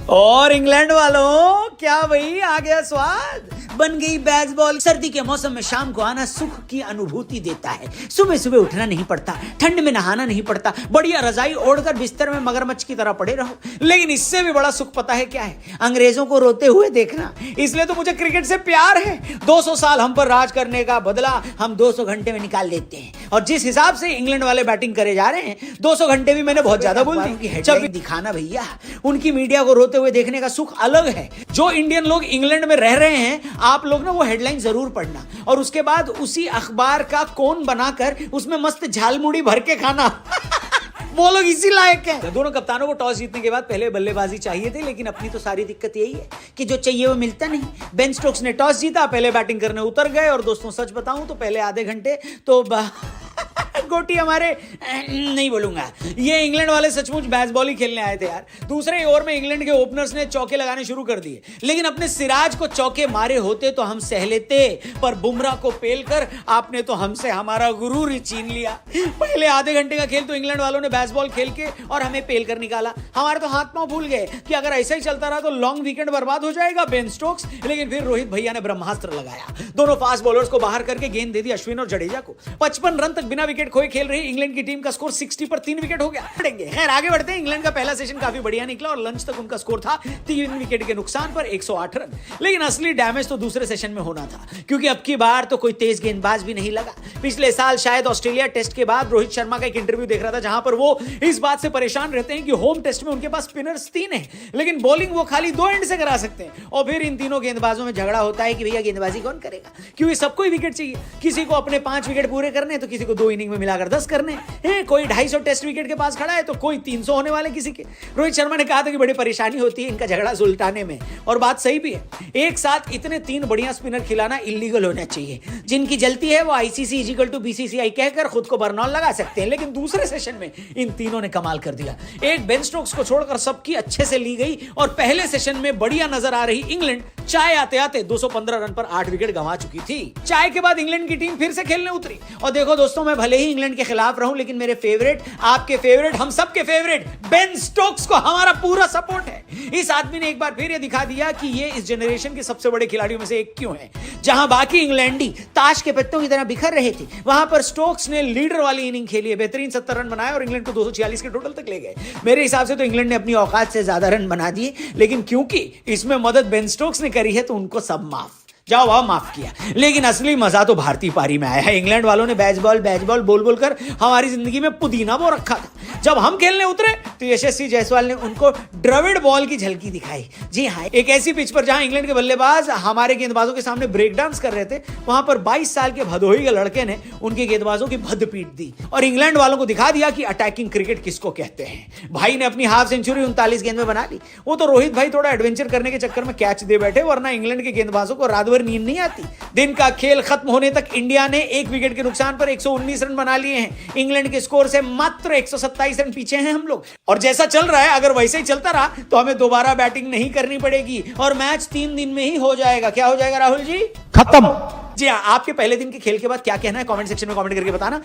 और इंग्लैंड वालों, क्या भाई आ गया स्वाद, बन गई बेसबॉल। सर्दी के मौसम में शाम को आना सुख की अनुभूति देता है। सुबह सुबह उठना नहीं पड़ता, ठंड में नहाना नहीं पड़ता, बढ़िया रजाई ओढ़कर बिस्तर में मगरमच्छ की तरह पड़े रहो। लेकिन इससे भी बड़ा सुख पता है क्या है? अंग्रेजों को रोते हुए देखना। इसलिए तो मुझे क्रिकेट से प्यार है। 200 साल हम पर राज करने का बदला हम 200 घंटे में निकाल लेते हैं। और जिस हिसाब से इंग्लैंड वाले बैटिंग करे जा रहे हैं, 200 घंटे भी मैंने बहुत ज्यादा बोल दी। जब दिखाना भैया, उनकी मीडिया को रोते हुए देखने का सुख अलग है। जो इंडियन लोग इंग्लैंड में रह रहे हैं, आप लोग ना वो हेडलाइन जरूर पढ़ना और उसके बाद उसी अखबार का कोन बनाकर उसमें मस्त झालमुड़ी भर के खाना। वो लोग इसी लायक हैं। दोनों कप्तानों को टॉस जीतने के बाद पहले बल्लेबाजी चाहिए थी, लेकिन अपनी तो सारी दिक्कत यही है कि जो चाहिए वो मिलता नहीं। बेन स्टोक्स ने टॉस जीता, पहले बैटिंग करने उतर गए और दोस्तों सच बताऊं तो पहले आधे घंटे तो गोटी हमारे नहीं बोलूंगा, ये इंग्लैंड वाले सचमुच बेसबॉल ही खेलने आए थे यार। दूसरे ओवर में इंग्लैंड के ओपनर्स ने चौके लगाने शुरू कर दिए, लेकिन अपने सिराज को चौके मारे होते तो हम सह लेते, पर बुमराह को पेल कर आपने तो हमसे हमारा गुरूर ही छीन लिया। पहले आधे घंटे का खेल तो इंग्लैंड वालों ने बेसबॉल खेल के और हमें पेल कर निकाला। हमारे तो हाथ पांव भूल गए कि अगर ऐसा ही चलता रहा तो लॉन्ग वीकेंड बर्बाद हो जाएगा बेन स्टोक्स। लेकिन फिर रोहित भैया ने ब्रह्मास्त्र लगाया, दोनों फास्ट बॉलर्स को बाहर करके गेंद दे दी अश्विन और जडेजा को। 55 रन तक बिना विकेट खोए खेल रही इंग्लैंड की टीम का स्कोर 60 पर 3 विकेट हो गया। खैर आगे बढ़ते हैं। इंग्लैंड का पहला सेशन काफी बढ़िया निकला और लंच तक उनका स्कोर था 3 विकेट के नुकसान पर 108 रन। लेकिन असली डैमेज तो दूसरे सेशन में होना था, क्योंकि अब की बार तो कोई तेज गेंदबाज भी नहीं लगा। पिछले साल शायद ऑस्ट्रेलिया टेस्ट के बाद रोहित शर्मा का एक इंटरव्यू देख रहा था, जहां पर वो इस बात से परेशान रहते हैं कि होम टेस्ट में उनके पास स्पिनर्स 3 हैं, लेकिन बॉलिंग वो खाली 2 एंड से करा सकते हैं। और फिर इन तीनों गेंदबाजों में झगड़ा होता है कि भैया गेंदबाजी कौन करेगा, क्योंकि सबको ही विकेट चाहिए। किसी को अपने 5 विकेट पूरे करने, तो किसी को 2 इनिंग में मिलाकर 10 करने हैं। कोई 250 टेस्ट विकेट के पास खड़ा है तो कोई 300 होने वाले किसी के। रोहित शर्मा ने कहा था कि बड़ी परेशानी होती है इनका झगड़ा सुलटाने में, और बात सही भी है। एक साथ इतने 3 बढ़िया स्पिनर खिलाना इलीगल होना चाहिए। जिनकी जलती है वो आईसीसी = बीसीसीआई कहकर खुद को बर्नॉल लगा सकते हैं। लेकिन दूसरे सेशन में इन तीनों ने कमाल कर दिया। एक बेन स्टोक्स को छोड़कर सबकी अच्छे से ली गई, और पहले सेशन में बढ़िया नजर आ रही इंग्लैंड चाय आते आते 215 रन पर 8 विकेट गंवा चुकी थी। चाय के बाद इंग्लैंड की टीम फिर से खेलने उतरी। और देखो दोस्तों, मैं भले ही इंग्लैंड के खिलाफ रहूं, लेकिन मेरे फेवरेट, आपके फेवरेट, हम सबके फेवरेट बेन स्टोक्स को हमारा पूरा सपोर्ट है। इस आदमी ने एक बार फिर ये दिखा दिया कि ये इस जनरेशन के सबसे बड़े खिलाड़ियों में से एक क्यों है। जहां बाकी इंग्लैंडी ताश के पत्तों की तरह बिखर रहे थे, वहां पर स्टोक्स ने लीडर वाली इनिंग खेली है, बेहतरीन 70 रन बनाए और इंग्लैंड को 246 के टोटल तक ले गए। मेरे हिसाब से तो इंग्लैंड ने अपनी औकात से ज्यादा रन बना दिए, लेकिन क्योंकि इसमें मदद बेन स्टोक्स ने करी है तो उनको सब माफ, जाओ वाह माफ किया। लेकिन असली मजा तो भारतीय पारी में आया है। इंग्लैंड वालों ने बैचबॉल बोल बोलकर हमारी जिंदगी में पुदीना बो रखा था। जब हम खेलने उतरे तो यशस्वी जायसवाल ने उनको द्रविड़ बॉल की झलकी दिखाई। जी हाँ, एक ऐसी पिच पर जहां इंग्लैंड के बल्लेबाज हमारे गेंदबाजों के सामने ब्रेक डांस कर रहे थे, वहां पर 22 साल के भदोही के लड़के ने उनके गेंदबाजों की भद पीट दी और इंग्लैंड वालों को दिखा दिया कि अटैकिंग क्रिकेट किसको कहते हैं। भाई ने अपनी हाफ सेंचुरी 39 गेंद में बना ली। वो तो रोहित भाई थोड़ा एडवेंचर करने के चक्कर में कैच दे बैठे, वरना इंग्लैंड के गेंदबाजों को रात भर नींद नहीं आती। दिन का खेल खत्म होने तक इंडिया ने 1 विकेट के नुकसान पर 119 रन बना लिए हैं। इंग्लैंड के स्कोर से मात्र 127 रन पीछे हैं हम लोग। और जैसा चल रहा है, अगर वैसे ही चलता रहा तो हमें दोबारा बैटिंग नहीं करनी पड़ेगी और मैच 3 दिन में ही हो जाएगा। क्या हो जाएगा राहुल जी? खत्म। जी हाँ, आपके पहले दिन के खेल के बाद क्या कहना है कमेंट सेक्शन में कमेंट करके बताना।